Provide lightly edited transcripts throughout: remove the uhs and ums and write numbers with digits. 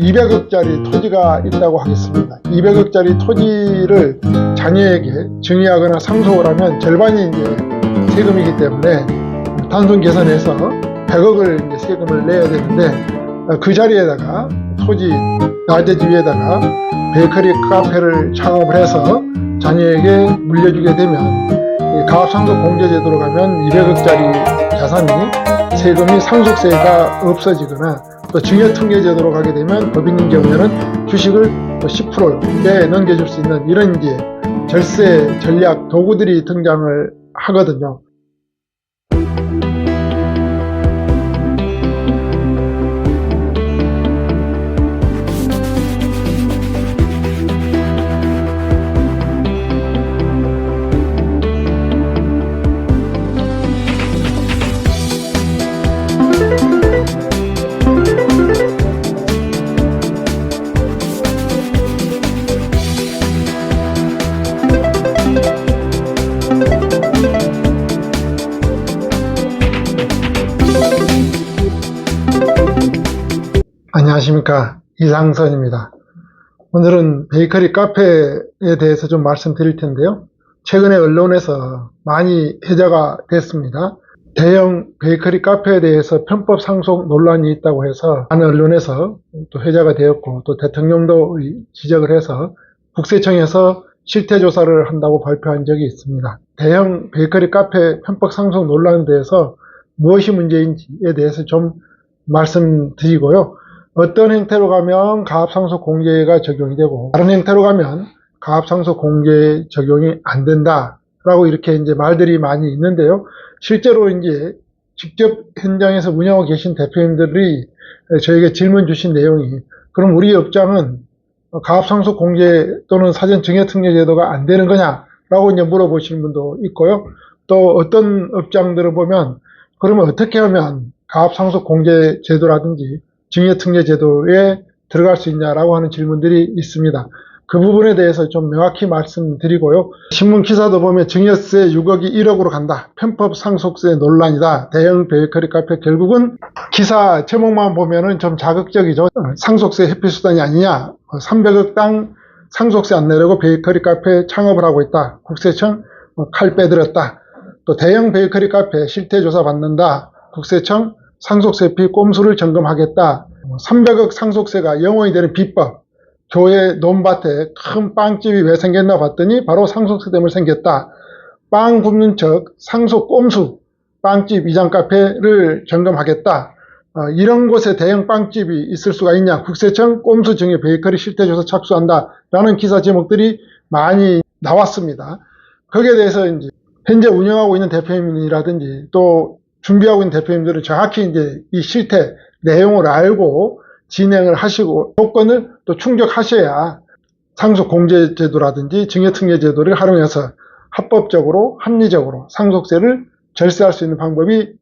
200억짜리 토지가 있다고 하겠습니다. 200억짜리 토지를 자녀에게 증여하거나 상속을 하면 절반이 이제 세금이기 때문에 단순 계산해서 100억을 이제 세금을 내야 되는데, 그 자리에다가 토지 나대지 위에다가 베이커리 카페를 창업을 해서 자녀에게 물려주게 되면 가압상속 공제제도로 가면 200억짜리 자산이 세금이 상속세가 없어지거나, 또 증여특례제도로 가게 되면 법 있는 경우에는 주식을 또 10%에 넘겨줄 수 있는 이런 이제 절세 전략 도구들이 등장을 하거든요. 안녕하십니까, 이상선입니다. 오늘은 베이커리 카페에 대해서 좀 말씀드릴 텐데요. 최근에 언론에서 많이 회자가 됐습니다. 대형 베이커리 카페에 대해서 편법 상속 논란이 있다고 해서 많은 언론에서 또 회자가 되었고, 또 대통령도 지적을 해서 국세청에서 실태조사를 한다고 발표한 적이 있습니다. 대형 베이커리 카페 편법 상속 논란에 대해서 무엇이 문제인지에 대해서 좀 말씀드리고요. 어떤 행태로 가면 가압상속 공제가 적용이 되고, 다른 행태로 가면 가압상속 공제 적용이 안 된다라고 이렇게 이제 말들이 많이 있는데요. 실제로 이제 직접 현장에서 운영하고 계신 대표님들이 저에게 질문 주신 내용이, 그럼 우리 업장은 가압상속 공제 또는 사전 증여특례 제도가 안 되는 거냐라고 이제 물어보시는 분도 있고요. 또 어떤 업장들을 보면, 그러면 어떻게 하면 가압상속 공제 제도라든지 증여특례 제도에 들어갈 수 있냐라고 하는 질문들이 있습니다. 그 부분에 대해서 좀 명확히 말씀드리고요. 신문 기사도 보면 증여세 6억이 1억으로 간다, 편법 상속세 논란이다, 대형 베이커리 카페, 결국은 기사 제목만 보면은 좀 자극적이죠. 상속세 회피 수단이 아니냐, 300억당 상속세 안 내려고 베이커리 카페 창업을 하고 있다, 국세청 칼 빼들었다, 또 대형 베이커리 카페 실태조사 받는다, 국세청 상속세피 꼼수를 점검하겠다, 300억 상속세가 영원히 되는 비법, 교회 논밭에 큰 빵집이 왜 생겼나 봤더니 바로 상속세 때문에 생겼다, 빵 굽는 척 상속 꼼수 빵집 이장 카페를 점검하겠다, 이런 곳에 대형 빵집이 있을 수가 있냐, 국세청 꼼수 증여 베이커리 실태조사 착수한다 라는 기사 제목들이 많이 나왔습니다. 거기에 대해서 이제 현재 운영하고 있는 대표님이라든지 또 준비하고 있는 대표님들은 정확히 이제 이 실태 내용을 알고 진행을 하시고 조건을 또 충족하셔야 상속 공제 제도라든지 증여특례 제도를 활용해서 합법적으로 합리적으로 상속세를 절세할 수 있는 방법이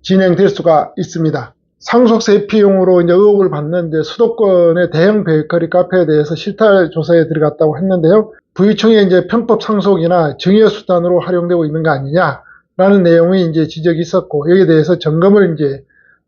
진행될 수가 있습니다. 상속세 회피용으로 이제 의혹을 받는 이제 수도권의 대형 베이커리 카페에 대해서 실태 조사에 들어갔다고 했는데요. 부유청에 이제 편법 상속이나 증여 수단으로 활용되고 있는 거 아니냐 라는 내용이 이제 지적이 있었고, 여기에 대해서 점검을 이제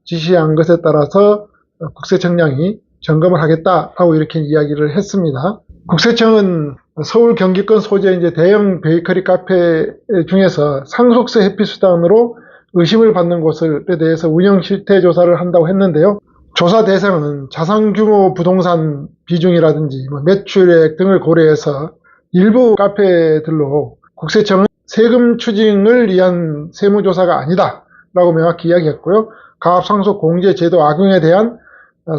지시한 것에 따라서 국세청장이 점검을 하겠다라고 이렇게 이야기를 했습니다. 국세청은 서울 경기권 소재 이제 대형 베이커리 카페 중에서 상속세 회피 수단으로 의심을 받는 곳에 대해서 운영 실태 조사를 한다고 했는데요. 조사 대상은 자산 규모 부동산 비중이라든지 매출액 등을 고려해서 일부 카페들로 국세청은 세금 추징을 위한 세무조사가 아니다 라고 명확히 이야기했고요. 가압상속 공제 제도 악용에 대한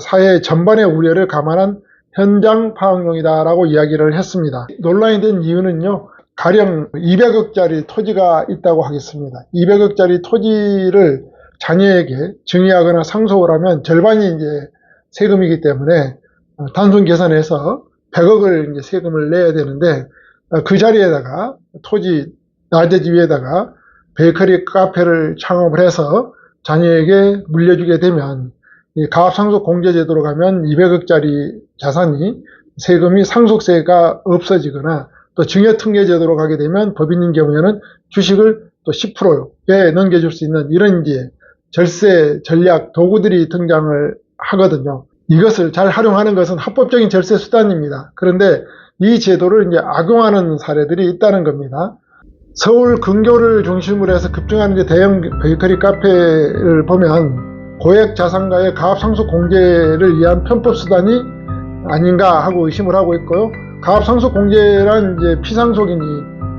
사회 전반의 우려를 감안한 현장 파악용이다 라고 이야기를 했습니다. 논란이 된 이유는요, 가령 200억짜리 토지가 있다고 하겠습니다. 200억짜리 토지를 자녀에게 증여하거나 상속을 하면 절반이 이제 세금이기 때문에 단순 계산해서 100억을 이제 세금을 내야 되는데, 그 자리에다가 토지 나대지 위에다가 베이커리 카페를 창업을 해서 자녀에게 물려주게 되면 가압상속 공제제도로 가면 200억짜리 자산이 세금이 상속세가 없어지거나, 또 증여특례제도로 가게 되면 법 있는 경우에는 주식을 또 10%에 넘겨줄 수 있는 이런 이제 절세 전략 도구들이 등장을 하거든요. 이것을 잘 활용하는 것은 합법적인 절세 수단입니다. 그런데 이 제도를 이제 악용하는 사례들이 있다는 겁니다. 서울 근교를 중심으로 해서 급증하는 이제 대형 베이커리 카페를 보면 고액 자산가의 가압상속 공제를 위한 편법 수단이 아닌가 하고 의심을 하고 있고요. 가압상속 공제란 이제 피상속인이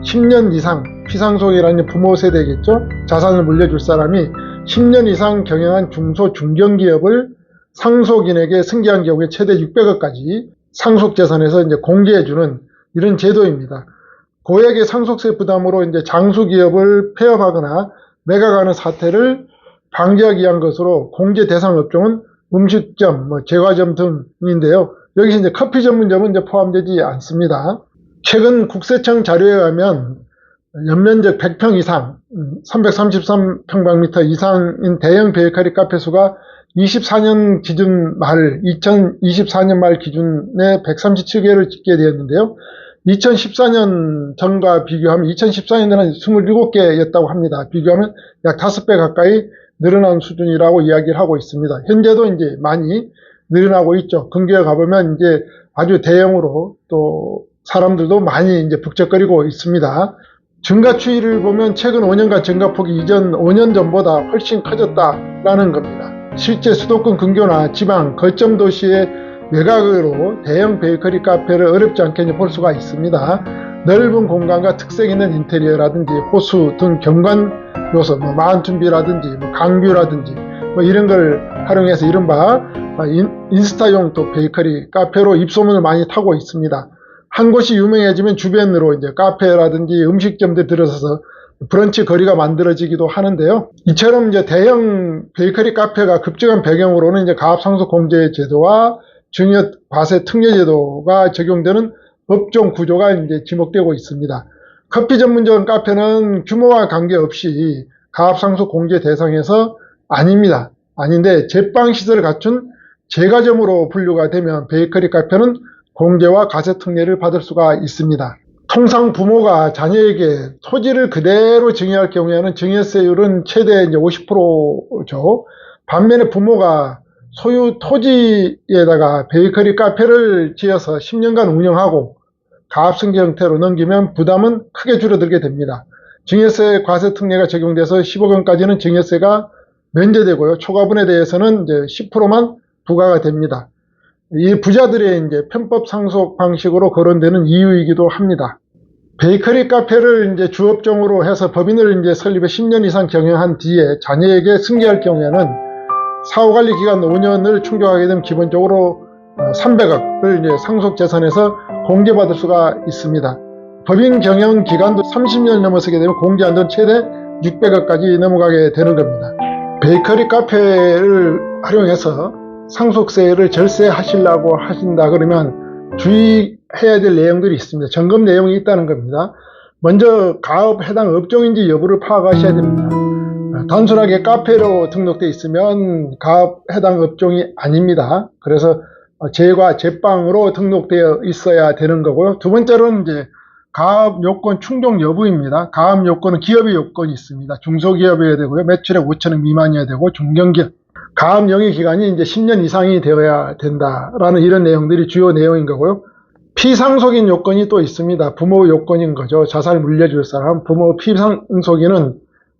10년 이상, 피상속이라는 부모 세대겠죠. 자산을 물려줄 사람이 10년 이상 경영한 중소 중견기업을 상속인에게 승계한 경우에 최대 600억까지 상속재산에서 이제 공제해주는 이런 제도입니다. 고액의 상속세 부담으로 이제 장수기업을 폐업하거나 매각하는 사태를 방지하기 위한 것으로 공제 대상 업종은 음식점, 제과점 등인데요. 여기서 이제 커피 전문점은 이제 포함되지 않습니다. 최근 국세청 자료에 의하면 연면적 100평 이상, 333평방미터 이상인 대형 베이커리 카페 수가 2024년 말 기준에 137개를 찍게 되었는데요. 2014년 전과 비교하면 2014년에는 27개였다고 합니다. 비교하면 약 5배 가까이 늘어난 수준이라고 이야기를 하고 있습니다. 현재도 이제 많이 늘어나고 있죠. 근교에 가보면 이제 아주 대형으로 또 사람들도 많이 이제 북적거리고 있습니다. 증가 추이를 보면 최근 5년간 증가폭이 이전 5년 전보다 훨씬 커졌다라는 겁니다. 실제 수도권 근교나 지방, 거점 도시의 외곽으로 대형 베이커리 카페를 어렵지 않게 볼 수가 있습니다. 넓은 공간과 특색 있는 인테리어라든지 호수 등 경관 요소, 마운틴뷰라든지 강뷰라든지 이런 걸 활용해서 이른바 인스타용 또 베이커리 카페로 입소문을 많이 타고 있습니다. 한 곳이 유명해지면 주변으로 이제 카페라든지 음식점들 들어서서 브런치 거리가 만들어지기도 하는데요. 이처럼 이제 대형 베이커리 카페가 급증한 배경으로는 이제 가압상속 공제 제도와 증여 과세 특례 제도가 적용되는 업종 구조가 이제 지목되고 있습니다. 커피 전문점 카페는 규모와 관계없이 가압상속 공제 대상에서 아닙니다. 아닌데 제빵 시설을 갖춘 제과점으로 분류가 되면 베이커리 카페는 공제와 과세 특례를 받을 수가 있습니다. 통상 부모가 자녀에게 토지를 그대로 증여할 경우에는 증여세율은 최대 이제 50%죠. 반면에 부모가 소유 토지에다가 베이커리 카페를 지어서 10년간 운영하고 가압승계 형태로 넘기면 부담은 크게 줄어들게 됩니다. 증여세 과세 특례가 적용돼서 10억 원까지는 증여세가 면제되고요. 초과분에 대해서는 이제 10%만 부과가 됩니다. 이 부자들의 이제 편법 상속 방식으로 거론되는 이유이기도 합니다. 베이커리 카페를 이제 주업종으로 해서 법인을 이제 설립해 10년 이상 경영한 뒤에 자녀에게 승계할 경우에는 사후관리 기간 5년을 충족하게 되면 기본적으로 300억을 이제 상속재산에서 공제받을 수가 있습니다. 법인 경영 기간도 30년 넘어서게 되면 공제한도는 최대 600억까지 넘어가게 되는 겁니다. 베이커리 카페를 활용해서 상속세를 절세하시려고 하신다 그러면 주의해야 될 내용들이 있습니다. 점검 내용이 있다는 겁니다. 먼저 가업 해당 업종인지 여부를 파악하셔야 됩니다. 단순하게 카페로 등록되어 있으면 가업 해당 업종이 아닙니다. 그래서 제과, 제빵으로 등록되어 있어야 되는 거고요. 두 번째로는 이제 가압 요건 충족 여부입니다. 가압 요건은 기업의 요건이 있습니다. 중소기업이어야 되고요. 매출액 5천억 미만이어야 되고 중견기업. 가압 영위 기간이 이제 10년 이상이 되어야 된다라는 이런 내용들이 주요 내용인 거고요. 피상속인 요건이 또 있습니다. 부모 요건인 거죠. 자산을 물려줄 사람. 부모 피상속인은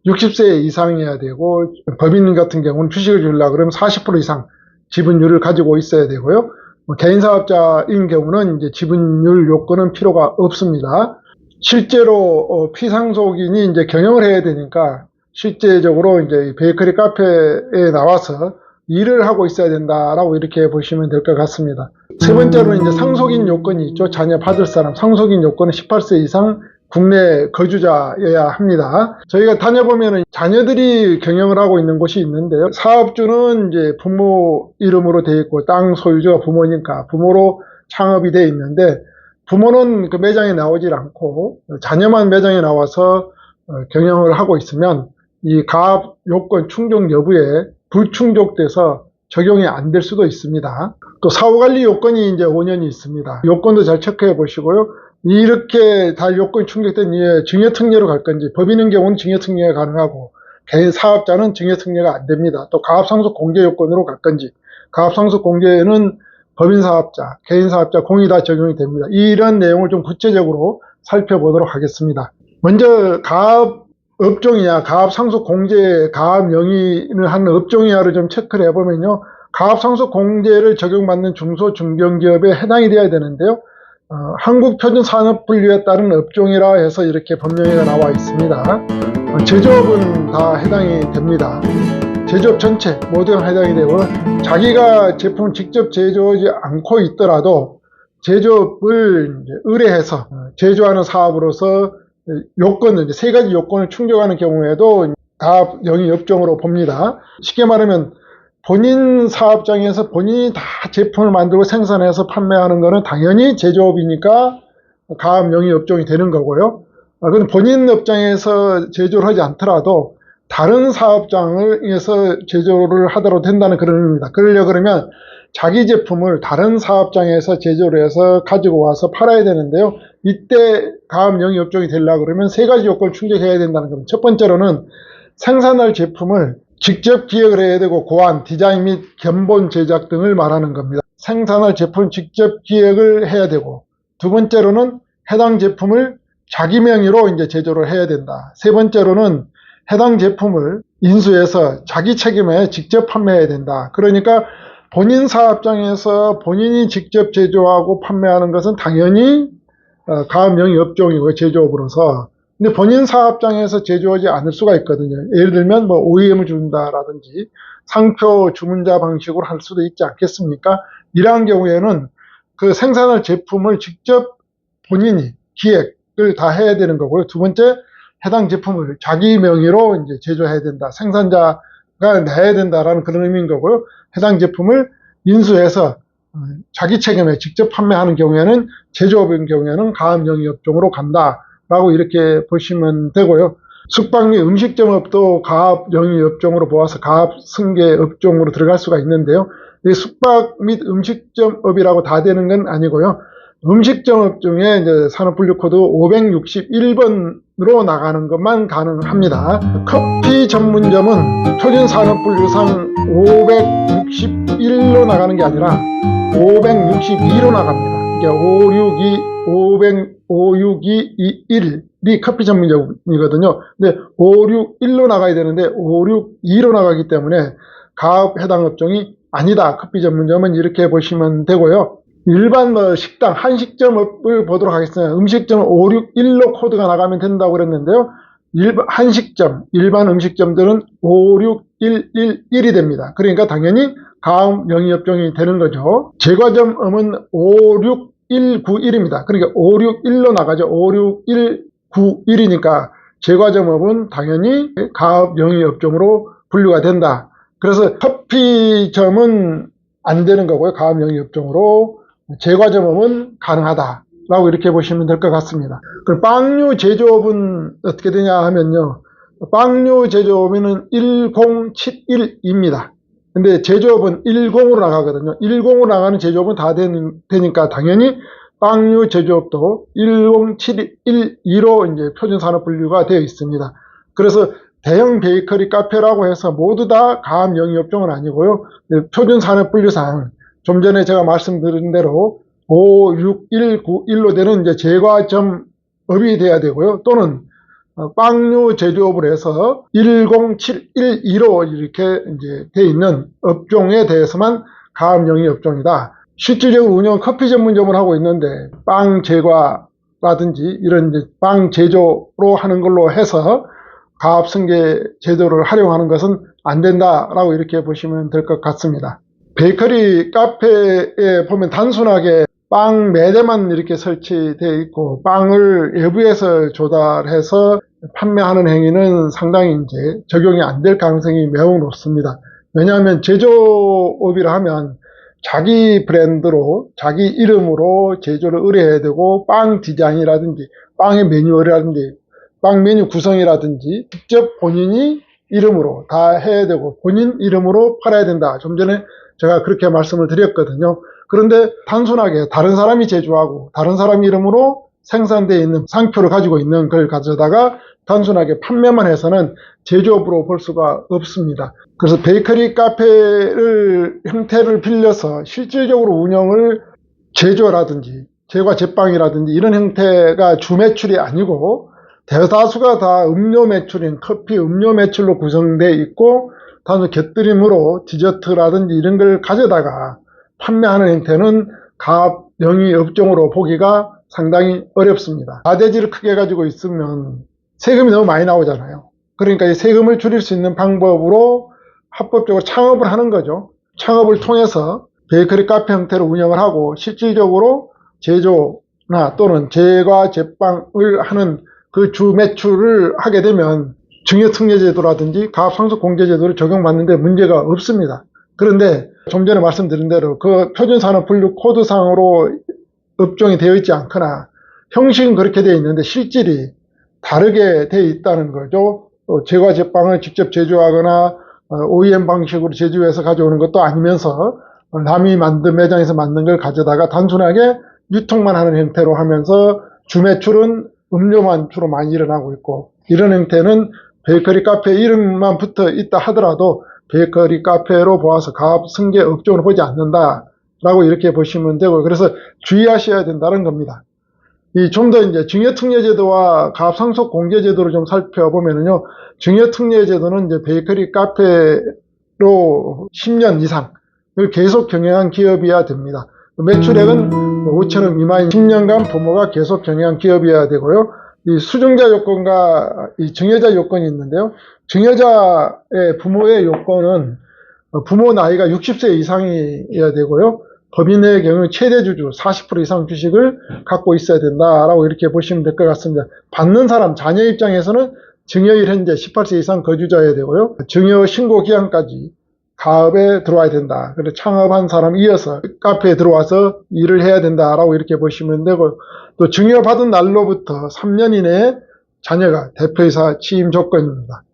60세 이상이어야 되고 법인 같은 경우는 주식을 주려고 그러면 40% 이상 지분율을 가지고 있어야 되고요. 개인사업자인 경우는 이제 지분율 요건은 필요가 없습니다. 실제로 피상속인이 이제 경영을 해야 되니까 실제적으로 이제 베이커리 카페에 나와서 일을 하고 있어야 된다라고 이렇게 보시면 될 것 같습니다. 세 번째로는 이제 상속인 요건이 있죠. 자녀 받을 사람. 상속인 요건은 18세 이상 국내 거주자여야 합니다. 저희가 다녀보면은 자녀들이 경영을 하고 있는 곳이 있는데요. 사업주는 이제 부모 이름으로 되어 있고 땅 소유주가 부모니까 부모로 창업이 되어 있는데 부모는 그 매장에 나오질 않고 자녀만 매장에 나와서 경영을 하고 있으면 이 가압 요건 충족 여부에 불충족돼서 적용이 안 될 수도 있습니다. 또 사후관리 요건이 이제 5년이 있습니다. 요건도 잘 체크해 보시고요. 이렇게 다 요건이 충족된 이후에 증여특례로 갈 건지, 법인인 경우는 증여특례가 가능하고 개인 사업자는 증여 승려가 안 됩니다. 또 가압상속 공제 요건으로 갈 건지, 가압상속 공제는 법인 사업자, 개인 사업자 공이 다 적용이 됩니다. 이런 내용을 좀 구체적으로 살펴보도록 하겠습니다. 먼저 가압 업종이냐, 가압상속 공제, 가압 영위를 하는 업종이냐를 좀 체크를 해보면요. 가압상속 공제를 적용받는 중소 중견기업에 해당이 되어야 되는데요. 한국표준산업분류에 따른 업종이라 해서 이렇게 법령에가 나와 있습니다. 제조업은 다 해당이 됩니다. 제조업 전체 모두가 해당이 되고, 자기가 제품을 직접 제조하지 않고 있더라도 제조업을 의뢰해서 제조하는 사업으로서 요건을, 세 가지 요건을 충족하는 경우에도 가압 영위 업종으로 봅니다. 쉽게 말하면 본인 사업장에서 본인이 다 제품을 만들고 생산해서 판매하는 것은 당연히 제조업이니까 가압 영위 업종이 되는 거고요. 그건 본인 업장에서 제조를 하지 않더라도 다른 사업장에서 제조를 하더라도 된다는 그런 의미입니다. 그러려고 그러면 자기 제품을 다른 사업장에서 제조를 해서 가지고 와서 팔아야 되는데요. 이때 가압 영위 업종이 되려고 그러면 세 가지 요건을 충족해야 된다는 겁니다. 첫 번째로는 생산할 제품을 직접 기획을 해야 되고, 고안, 디자인 및 견본 제작 등을 말하는 겁니다. 생산할 제품을 직접 기획을 해야 되고, 두 번째로는 해당 제품을 자기 명의로 이제 제조를 해야 된다. 세 번째로는 해당 제품을 인수해서 자기 책임에 직접 판매해야 된다. 그러니까 본인 사업장에서 본인이 직접 제조하고 판매하는 것은 당연히 가압 영위 업종이고 제조업으로서, 근데 본인 사업장에서 제조하지 않을 수가 있거든요. 예를 들면 뭐 OEM을 준다라든지 상표 주문자 방식으로 할 수도 있지 않겠습니까? 이러한 경우에는 그 생산할 제품을 직접 본인이 기획을 다 해야 되는 거고요. 두 번째, 해당 제품을 자기 명의로 이제 제조해야 된다. 생산자가 내야 된다라는 그런 의미인 거고요. 해당 제품을 인수해서 자기 책임에 직접 판매하는 경우에는, 제조업인 경우에는 가압 영위 업종으로 간다. 라고 이렇게 보시면 되고요. 숙박 및 음식점업도 가압 영위 업종으로 보아서 가압 승계 업종으로 들어갈 수가 있는데요. 이 숙박 및 음식점업이라고 다 되는 건 아니고요. 음식점업 중에 이제 산업분류코드 561번으로 나가는 것만 가능합니다. 커피 전문점은 표준산업분류상 561로 나가는 게 아니라 562로 나갑니다. 그러니까 56221이 커피 전문점이거든요. 근데 561로 나가야 되는데 562로 나가기 때문에 가압 해당 업종이 아니다. 커피 전문점은 이렇게 보시면 되고요. 일반 식당, 한식점을 보도록 하겠습니다. 음식점은 561로 코드가 나가면 된다고 그랬는데요. 한식점, 일반 음식점들은 56111이 됩니다. 그러니까 당연히 가압 영위 업종이 되는 거죠. 제과점은 56191입니다. 그러니까 561로 나가죠. 56191이니까 제과점업은 당연히 가압 영위 업종으로 분류가 된다. 그래서 커피점은 안 되는 거고요. 가압 영위 업종으로. 제과점업은 가능하다라고 이렇게 보시면 될 것 같습니다. 그럼 빵류 제조업은 어떻게 되냐 하면요. 빵류 제조업에는 1071입니다. 근데 제조업은 10으로 나가거든요. 10으로 나가는 제조업은 다 되니까 당연히 빵류 제조업도 10712로 이제 표준산업분류가 되어 있습니다. 그래서 대형 베이커리 카페라고 해서 모두 다 가압 영위 업종은 아니고요. 표준산업분류상 좀 전에 제가 말씀드린 대로 56191로 되는 이제 제과점업이 돼야 되고요. 또는 빵류 제조업을 해서 10712로 이렇게 이제 돼 있는 업종에 대해서만 가압 영위 업종이다. 실질적으로 운영 커피 전문점을 하고 있는데 빵 제과라든지 이런 이제 빵 제조로 하는 걸로 해서 가압 승계 제도를 활용하는 것은 안 된다라고 이렇게 보시면 될 것 같습니다. 베이커리 카페에 보면 단순하게 빵 매대만 이렇게 설치되어 있고 빵을 외부에서 조달해서 판매하는 행위는 상당히 이제 적용이 안 될 가능성이 매우 높습니다. 왜냐하면 제조업이라 하면 자기 브랜드로 자기 이름으로 제조를 의뢰해야 되고, 빵 디자인이라든지 빵의 매뉴얼이라든지 빵 메뉴 구성이라든지 직접 본인이 이름으로 다 해야 되고 본인 이름으로 팔아야 된다. 좀 전에 제가 그렇게 말씀을 드렸거든요. 그런데 단순하게 다른 사람이 제조하고 다른 사람 이름으로 생산되어 있는 상표를 가지고 있는 걸 가져다가 단순하게 판매만 해서는 제조업으로 볼 수가 없습니다. 그래서 베이커리 카페를 형태를 빌려서 실질적으로 운영을 제조라든지 제과 제빵이라든지 이런 형태가 주 매출이 아니고 대다수가 다 음료 매출인 커피 음료 매출로 구성되어 있고 단순 곁들임으로 디저트라든지 이런 걸 가져다가 판매하는 형태는 가업 영위 업종으로 보기가 상당히 어렵습니다. 나대지를 크게 가지고 있으면 세금이 너무 많이 나오잖아요. 그러니까 이 세금을 줄일 수 있는 방법으로 합법적으로 창업을 하는 거죠. 창업을 통해서 베이커리 카페 형태로 운영을 하고 실질적으로 제조나 또는 제과 제빵을 하는 그 주 매출을 하게 되면 증여특례제도라든지 가압상속공제제도를 적용받는데 문제가 없습니다. 그런데 좀 전에 말씀드린 대로 그 표준산업분류 코드상으로 업종이 되어 있지 않거나 형식은 그렇게 되어 있는데 실질이 다르게 되어 있다는 거죠. 제과 제빵을 직접 제조하거나 OEM 방식으로 제조해서 가져오는 것도 아니면서 남이 만든 매장에서 만든 걸 가져다가 단순하게 유통만 하는 형태로 하면서 주매출은 음료만 주로 많이 일어나고 있고, 이런 형태는 베이커리 카페 이름만 붙어 있다 하더라도 베이커리 카페로 보아서 가압승계 업종으로 보지 않는다라고 이렇게 보시면 되고, 그래서 주의하셔야 된다는 겁니다. 좀 더 이제 증여특례제도와 가압상속공제제도를 좀 살펴보면요, 증여특례제도는 이제 베이커리 카페로 10년 이상을 계속 경영한 기업이어야 됩니다. 매출액은 5천억 미만인 10년간 부모가 계속 경영한 기업이어야 되고요. 이 수증자 요건과 이 증여자 요건이 있는데요. 증여자의 부모의 요건은 부모 나이가 60세 이상이어야 되고요. 법인의 경우 최대 주주 40% 이상 주식을 갖고 있어야 된다라고 이렇게 보시면 될 것 같습니다. 받는 사람, 자녀 입장에서는 증여일 현재 18세 이상 거주자여야 되고요. 증여 신고 기한까지 가업에 들어와야 된다. 그래서 창업한 사람이 이어서 카페에 들어와서 일을 해야 된다라고 이렇게 보시면 되고, 또 증여받은 날로부터 3년 이내에 자녀가 대표이사 취임 조건입니다.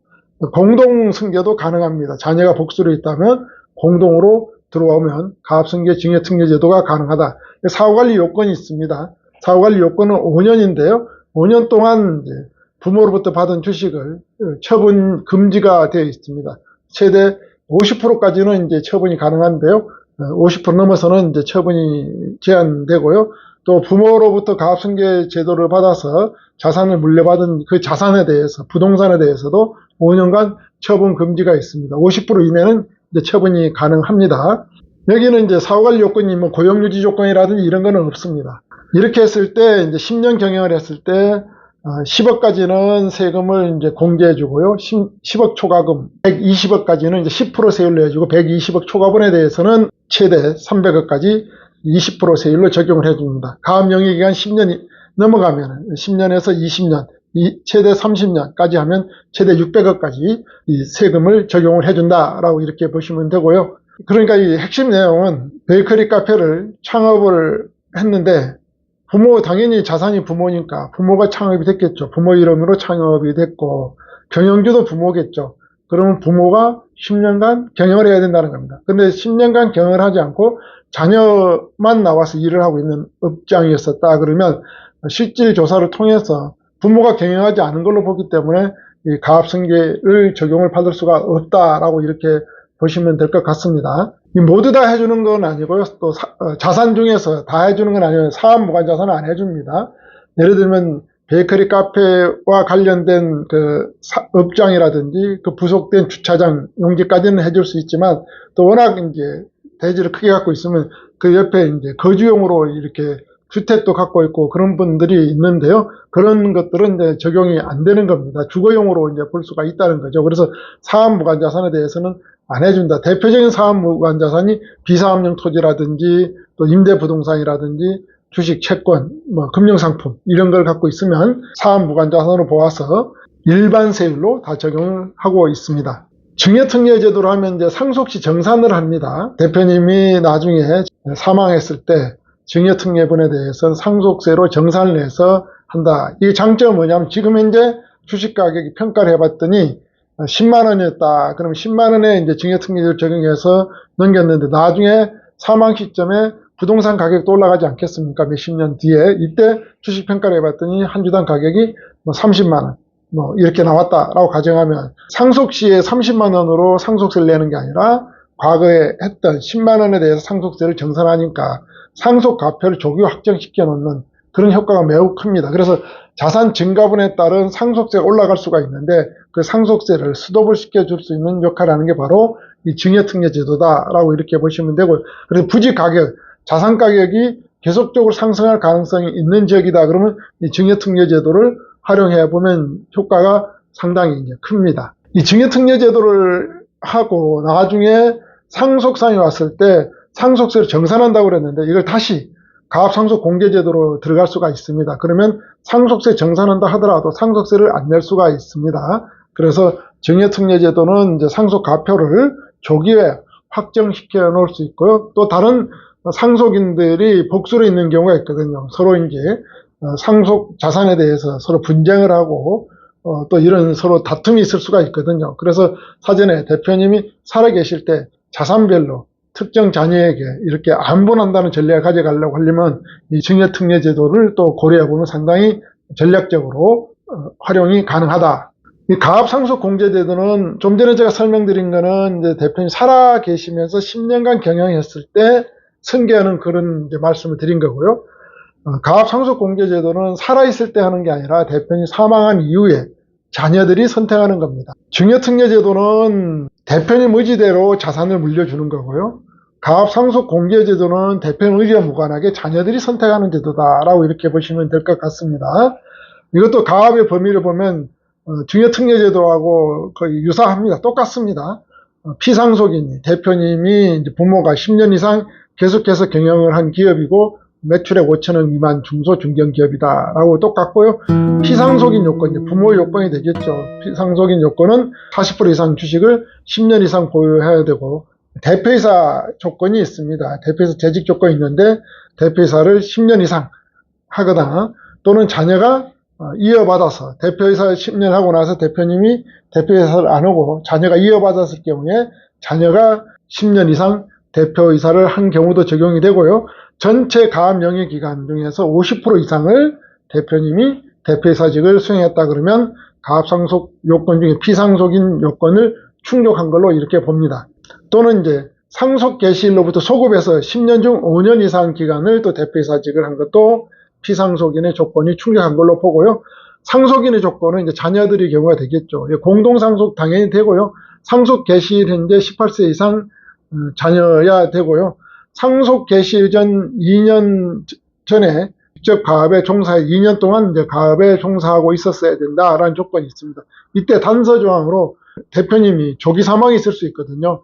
공동 승계도 가능합니다. 자녀가 복수로 있다면 공동으로 들어오면 가압승계 증여특례제도가 가능하다. 사후관리 요건이 있습니다. 사후관리 요건은 5년인데요. 5년 동안 이제 부모로부터 받은 주식을 처분 금지가 되어 있습니다. 최대 50%까지는 이제 처분이 가능한데요. 50% 넘어서는 이제 처분이 제한되고요. 또 부모로부터 가압승계 제도를 받아서 자산을 물려받은 그 자산에 대해서, 부동산에 대해서도 5년간 처분 금지가 있습니다. 50% 이내는 이제 처분이 가능합니다. 여기는 이제 사후관리 요건이 뭐 고용유지 조건이라든지 이런 거는 없습니다. 이렇게 했을 때 이제 10년 경영을 했을 때 10억까지는 세금을 이제 공제해 주고요. 10억 초과금 120억까지는 이제 10% 세율로 해주고 120억 초과분에 대해서는 최대 300억까지 20% 세율로 적용을 해줍니다. 가압 영위기간 10년이 넘어가면 10년에서 20년, 최대 30년까지 하면 최대 600억까지 이 세금을 적용을 해준다라고 이렇게 보시면 되고요. 그러니까 이 핵심 내용은 베이커리 카페를 창업을 했는데 부모, 당연히 자산이 부모니까 부모가 창업이 됐겠죠. 부모 이름으로 창업이 됐고 경영주도 부모겠죠. 그러면 부모가 10년간 경영을 해야 된다는 겁니다. 근데 10년간 경영을 하지 않고 자녀만 나와서 일을 하고 있는 업장이었었다 그러면 실질 조사를 통해서 부모가 경영하지 않은 걸로 보기 때문에 이 가압승계를 적용을 받을 수가 없다라고 이렇게 보시면 될 것 같습니다. 모두 다 해주는 건 아니고요. 또 자산 중에서 다 해주는 건 아니에요. 사업무관 자산은 안 해줍니다. 예를 들면 베이커리 카페와 관련된 그 업장이라든지 그 부속된 주차장 용지까지는 해줄 수 있지만 또 워낙 이제 대지를 크게 갖고 있으면 그 옆에 이제 거주용으로 이렇게 주택도 갖고 있고 그런 분들이 있는데요. 그런 것들은 이제 적용이 안 되는 겁니다. 주거용으로 이제 볼 수가 있다는 거죠. 그래서 사업무관 자산에 대해서는 안 해준다. 대표적인 사업무관 자산이 비사업용 토지라든지 또 임대부동산이라든지 주식, 채권, 뭐 금융상품 이런 걸 갖고 있으면 사업무관 자산으로 보아서 일반 세율로 다 적용을 하고 있습니다. 증여특례제도로 하면 이제 상속시 정산을 합니다. 대표님이 나중에 사망했을 때 증여특례분에 대해서는 상속세로 정산을 해서 한다. 이 장점은 뭐냐면 지금 현재 주식 가격이 평가를 해봤더니 10만 원이었다. 그러면 10만 원에 이제 증여특례제를 적용해서 넘겼는데 나중에 사망 시점에 부동산 가격도 올라가지 않겠습니까? 몇십 년 뒤에. 이때 주식 평가를 해봤더니 한 주당 가격이 뭐 30만 원, 뭐 이렇게 나왔다라고 가정하면 상속 시에 30만 원으로 상속세를 내는 게 아니라 과거에 했던 10만 원에 대해서 상속세를 정산하니까 상속 가표를 조기 확정시켜 놓는 그런 효과가 매우 큽니다. 그래서 자산 증가분에 따른 상속세가 올라갈 수가 있는데 그 상속세를 스톱을 시켜줄 수 있는 역할을 하는 게 바로 이 증여특례 제도다라고 이렇게 보시면 되고요. 그래서 부지 가격, 자산 가격이 계속적으로 상승할 가능성이 있는 지역이다. 그러면 이 증여특례 제도를 활용해 보면 효과가 상당히 이제 큽니다. 이 증여특례 제도를 하고 나중에 상속상이 왔을 때 상속세를 정산한다고 그랬는데 이걸 다시 가압상속공제제도로 들어갈 수가 있습니다. 그러면 상속세 정산한다 하더라도 상속세를 안 낼 수가 있습니다. 그래서 증여특례제도는 이제 상속가표를 조기에 확정시켜 놓을 수 있고요. 또 다른 상속인들이 복수로 있는 경우가 있거든요. 서로 이제 상속 자산에 대해서 서로 분쟁을 하고 또 이런 서로 다툼이 있을 수가 있거든요. 그래서 사전에 대표님이 살아계실 때 자산별로 특정 자녀에게 이렇게 안분한다는 전략을 가져가려고 하려면 이 증여특례 제도를 또 고려해보면 상당히 전략적으로 활용이 가능하다. 이 가압상속공제제도는 좀 전에 제가 설명드린 거는 이제 대표님 살아 계시면서 10년간 경영했을 때 승계하는 그런 이제 말씀을 드린 거고요. 가압상속공제제도는 살아있을 때 하는 게 아니라 대표님이 사망한 이후에 자녀들이 선택하는 겁니다. 증여특례제도는 대표님 의지대로 자산을 물려주는 거고요. 가압상속공제제도는 대표님 의지와 무관하게 자녀들이 선택하는 제도다라고 이렇게 보시면 될 것 같습니다. 이것도 가압의 범위를 보면 증여특례제도하고 거의 유사합니다. 똑같습니다. 피상속인 대표님이 이제 부모가 10년 이상 계속해서 경영을 한 기업이고 매출액 5천억 미만 중소 중견기업이다라고 똑같고요. 피상속인 요건, 이제 부모 요건이 되겠죠. 피상속인 요건은 40% 이상 주식을 10년 이상 보유해야 되고 대표이사 조건이 있습니다. 대표이사 재직 조건이 있는데 대표이사를 10년 이상 하거나 또는 자녀가 이어받아서 대표이사 10년 하고 나서 대표님이 대표이사를 안 하고 자녀가 이어받았을 경우에 자녀가 10년 이상 대표이사를 한 경우도 적용이 되고요. 전체 가압 영위 기간 중에서 50% 이상을 대표님이 대표이사직을 수행했다 그러면 가압상속 요건 중에 피상속인 요건을 충족한 걸로 이렇게 봅니다. 또는 이제 상속 개시일로부터 소급해서 10년 중 5년 이상 기간을 또 대표이사직을 한 것도 피상속인의 조건이 충족한 걸로 보고요. 상속인의 조건은 이제 자녀들의 경우가 되겠죠. 공동상속 당연히 되고요. 상속 개시일 현재 18세 이상 자녀야 되고요. 상속 개시일 전 2년 전에 직접 가압에 종사해 2년 동안 이제 가압에 종사하고 있었어야 된다라는 조건이 있습니다. 이때 단서 조항으로 대표님이 조기 사망이 있을 수 있거든요.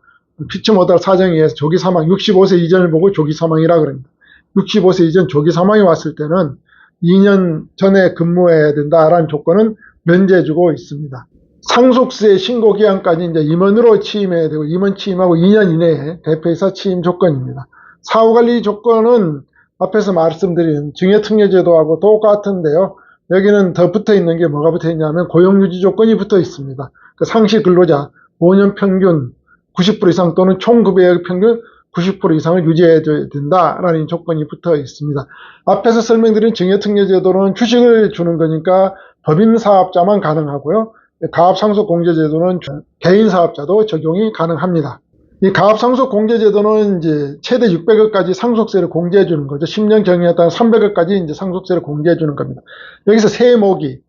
피치 못할 사정에 의해서 조기 사망, 65세 이전을 보고 조기 사망이라 그럽니다. 65세 이전 조기 사망이 왔을 때는 2년 전에 근무해야 된다라는 조건은 면제해주고 있습니다. 상속세 신고 기한까지 이제 임원으로 취임해야 되고 임원 취임하고 2년 이내에 대표이사 취임 조건입니다. 사후관리 조건은 앞에서 말씀드린 증여특례제도하고 똑같은데요. 여기는 더 붙어 있는 게 뭐가 붙어 있냐면 고용유지 조건이 붙어 있습니다. 그 상시 근로자 5년 평균 90% 이상 또는 총 급여의 평균 90% 이상을 유지해야 된다라는 조건이 붙어 있습니다. 앞에서 설명드린 증여특례제도는 주식을 주는 거니까 법인 사업자만 가능하고요. 가압상속공제제도는 개인 사업자도 적용이 가능합니다. 이 가압상속공제제도는 이제 최대 600억까지 상속세를 공제해 주는 거죠. 10년 경영했다가 300억까지 이제 상속세를 공제해 주는 겁니다. 여기서 세목이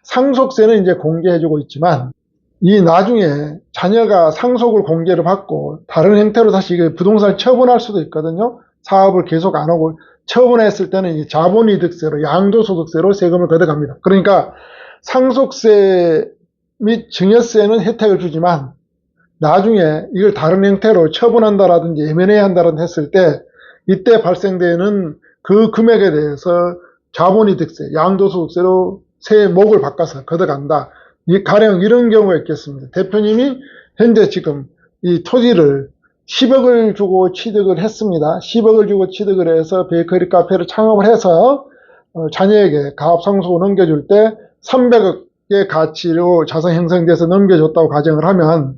상속세는 이제 공개해 주고 있지만 이 나중에 자녀가 상속을 공개를 받고 다른 형태로 다시 부동산을 처분할 수도 있거든요. 사업을 계속 안 하고 처분했을 때는 이 자본이득세로 양도소득세로 세금을 걷어갑니다. 그러니까 상속세 및 증여세는 혜택을 주지만 나중에 이걸 다른 형태로 처분한다라든지 M&A 한다라든지 했을 때 이때 발생되는 그 금액에 대해서 자본이득세, 양도소득세로 세목을 바꿔서 걷어간다. 가령 이런 경우가 있겠습니다. 대표님이 현재 지금 이 토지를 10억을 주고 취득을 했습니다. 10억을 주고 취득을 해서 베이커리 카페를 창업을 해서 자녀에게 가압상속을 넘겨줄 때 300억의 가치로 자산 형성돼서 넘겨줬다고 가정을 하면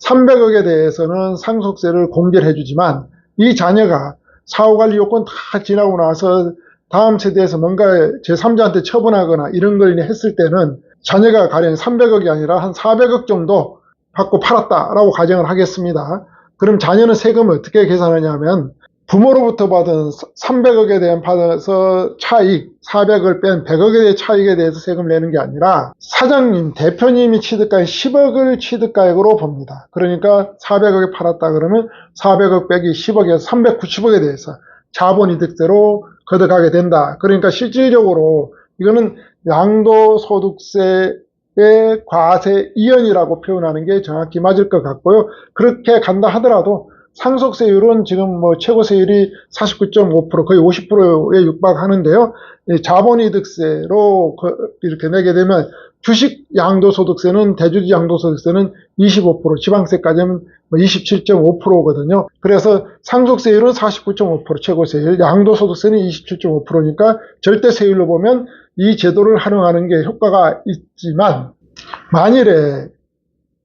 300억에 대해서는 상속세를 공제를 해주지만 이 자녀가 사후관리 요건 다 지나고 나서 다음 세대에서 뭔가 제3자한테 처분하거나 이런 걸 했을 때는 자녀가 가령 300억이 아니라 한 400억 정도 받고 팔았다라고 가정을 하겠습니다. 그럼 자녀는 세금을 어떻게 계산하냐면 부모로부터 받은 300억에 대한 받아서 차익, 400을 뺀 100억에 대한 차익에 대해서 세금을 내는 게 아니라 사장님, 대표님이 취득가액 10억을 취득가액으로 봅니다. 그러니까 400억에 팔았다 그러면 400억 빼기 10억에서 390억에 대해서 자본이득세로 걷어가게 된다. 그러니까 실질적으로 이거는 양도소득세의 과세 이연이라고 표현하는 게 정확히 맞을 것 같고요. 그렇게 간다 하더라도 상속세율은 지금 뭐 최고세율이 49.5% 거의 50%에 육박하는데요. 자본이득세로 이렇게 내게 되면 주식 양도소득세는 대주주 양도소득세는 25%, 지방세까지는 27.5%거든요. 그래서 상속세율은 49.5% 최고세율, 양도소득세는 27.5%니까 절대세율로 보면 이 제도를 활용하는 게 효과가 있지만 만일에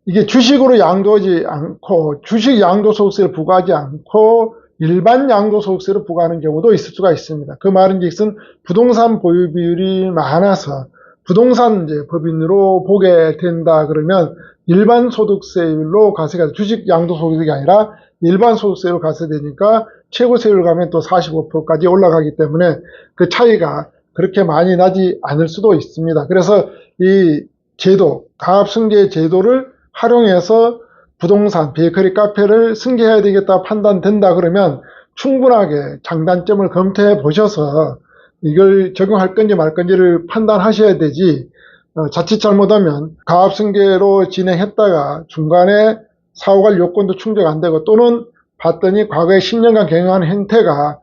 이게 주식으로 양도하지 않고 주식 양도소득세를 부과하지 않고 일반 양도소득세를 부과하는 경우도 있을 수가 있습니다. 그 말인즉슨 부동산 보유 비율이 많아서 부동산 법인으로 보게 된다 그러면 일반 소득세율로 과세가 주식 양도소득이 아니라 일반 소득세율로 과세되니까 최고세율 가면 또 45%까지 올라가기 때문에 그 차이가 그렇게 많이 나지 않을 수도 있습니다. 그래서 이 제도, 가압승계 제도를 활용해서 부동산, 베이커리 카페를 승계해야 되겠다 판단된다 그러면 충분하게 장단점을 검토해 보셔서 이걸 적용할 건지 말 건지를 판단하셔야 되지 자칫 잘못하면 가압승계로 진행했다가 중간에 사후관리 요건도 충족 안 되고 또는 봤더니 과거에 10년간 경영한 행태가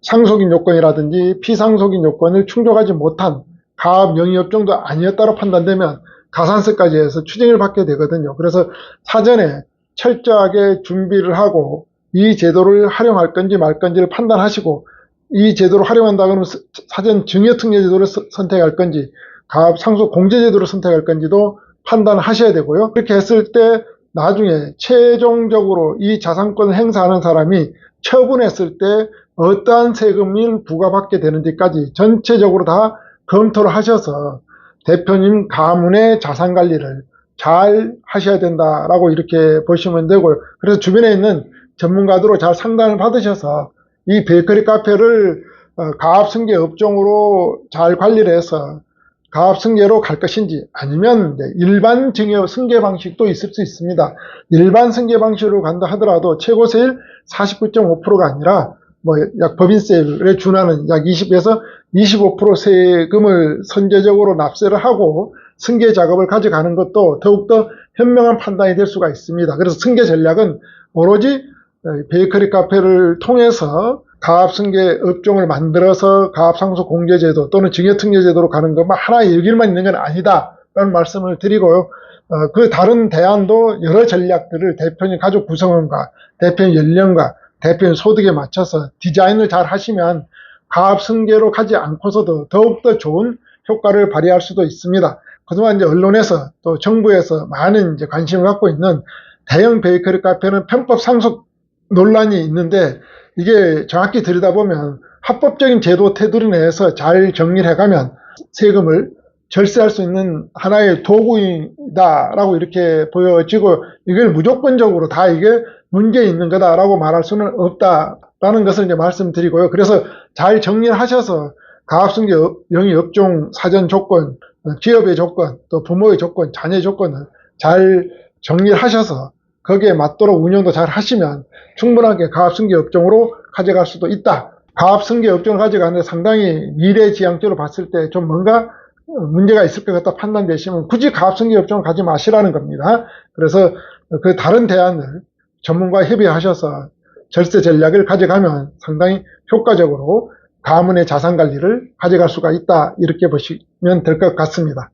상속인 요건이라든지 피상속인 요건을 충족하지 못한 가압 영위업종도 아니었다로 판단되면 가산세까지 해서 추징을 받게 되거든요. 그래서 사전에 철저하게 준비를 하고 이 제도를 활용할 건지 말 건지를 판단하시고 이 제도를 활용한다 그러면 사전 증여특례 제도를 선택할 건지 가압 상속 공제 제도를 선택할 건지도 판단하셔야 되고요. 그렇게 했을 때 나중에 최종적으로 이 자산권을 행사하는 사람이 처분했을 때 어떠한 세금을 부과받게 되는지까지 전체적으로 다 검토를 하셔서 대표님 가문의 자산관리를 잘 하셔야 된다라고 이렇게 보시면 되고요. 그래서 주변에 있는 전문가들로 잘 상담을 받으셔서 이 베이커리 카페를 가압승계 업종으로 잘 관리를 해서 가압승계로 갈 것인지 아니면 일반 증여 승계 방식도 있을 수 있습니다. 일반 승계 방식으로 간다 하더라도 최고세율 49.5%가 아니라 약 법인세율에 준하는 약 20에서 25% 세금을 선제적으로 납세를 하고 승계 작업을 가져가는 것도 더욱더 현명한 판단이 될 수가 있습니다. 그래서 승계 전략은 오로지 베이커리 카페를 통해서 가압승계 업종을 만들어서 가압상속 공제제도 또는 증여특례제도로 가는 것만 하나의 여길만 있는 건 아니다 라는 말씀을 드리고요. 그 다른 대안도 여러 전략들을 대표님 가족 구성원과 대표님 연령과 대표님 소득에 맞춰서 디자인을 잘 하시면 가압승계로 가지 않고서도 더욱더 좋은 효과를 발휘할 수도 있습니다. 그동안 이제 언론에서 또 정부에서 많은 관심을 갖고 있는 대형 베이커리 카페는 편법 상속 논란이 있는데 이게 정확히 들여다보면 합법적인 제도 테두리 내에서 잘 정리를 해가면 세금을 절세할 수 있는 하나의 도구이다라고 이렇게 보여지고 이걸 무조건적으로 다 이게 문제 있는 거다라고 말할 수는 없다라는 것을 이제 말씀드리고요. 그래서 잘 정리를 하셔서 가압승계 영위 업종 사전 조건, 기업의 조건, 또 부모의 조건, 자녀의 조건을 잘 정리를 하셔서 거기에 맞도록 운영도 잘 하시면 충분하게 가압승계 업종으로 가져갈 수도 있다. 가압승계 업종을 가져가는데 상당히 미래지향적으로 봤을 때 좀 뭔가 문제가 있을 것 같다 판단되시면 굳이 가압승계 업종을 가지 마시라는 겁니다. 그래서 그 다른 대안을 전문가와 협의하셔서 절세 전략을 가져가면 상당히 효과적으로 가문의 자산 관리를 가져갈 수가 있다. 이렇게 보시면 될 것 같습니다.